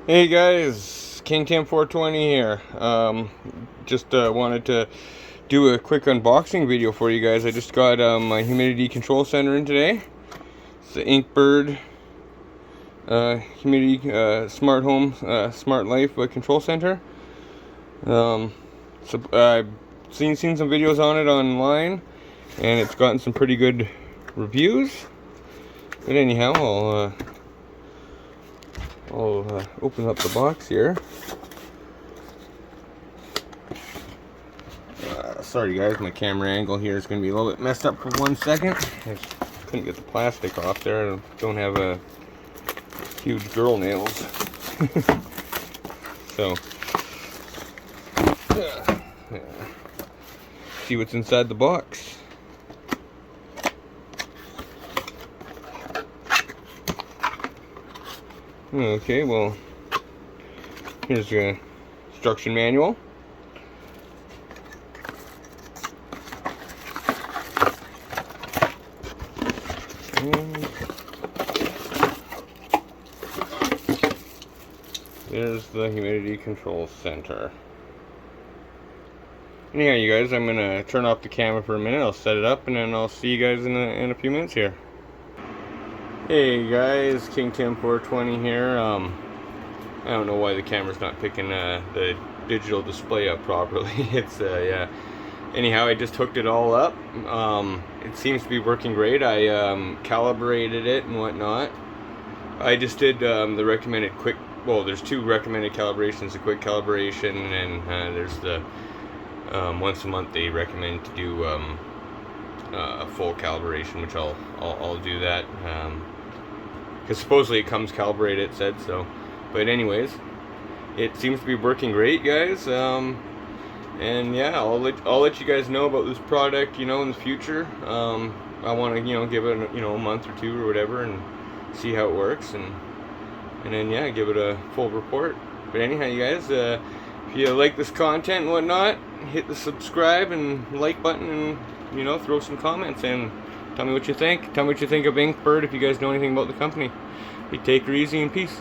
Hey guys, King Tim 420 here. Just wanted to do a quick unboxing video for you guys. I just got my humidity control center in today. It's the Inkbird humidity smart home smart life control center. So I've seen some videos on it online, and it's gotten some pretty good reviews. But anyhow, I'll open up the box here. Sorry guys, my camera angle here is going to be a little bit messed up for 1 second. I just couldn't get the plastic off there. I don't have a huge girl nails. So, see what's inside the box. Okay, well, here's your instruction manual. And there's the humidity control center. Anyhow, you guys, I'm gonna turn off the camera for a minute. I'll set it up, and then I'll see you guys in a few minutes here. Hey guys, King Tim 420 here. I don't know why the camera's not picking the digital display up properly. It's yeah. Anyhow, I just hooked it all up. It seems to be working great. I calibrated it and whatnot. I just did the recommended quick. Well, there's two recommended calibrations: the quick calibration, and there's the once a month they recommend to do a full calibration, which I'll do that. Because supposedly it comes calibrated, it said so. But anyways, it seems to be working great, guys. And yeah, I'll let you guys know about this product, in the future. I want to, give it, a month or two or whatever, and see how it works, and then yeah, give it a full report. But anyhow, you guys, if you like this content and whatnot, hit the subscribe and like button, and throw some comments in. Tell me what you think. Tell me what you think of Inkbird if you guys know anything about the company. You take her easy and peace.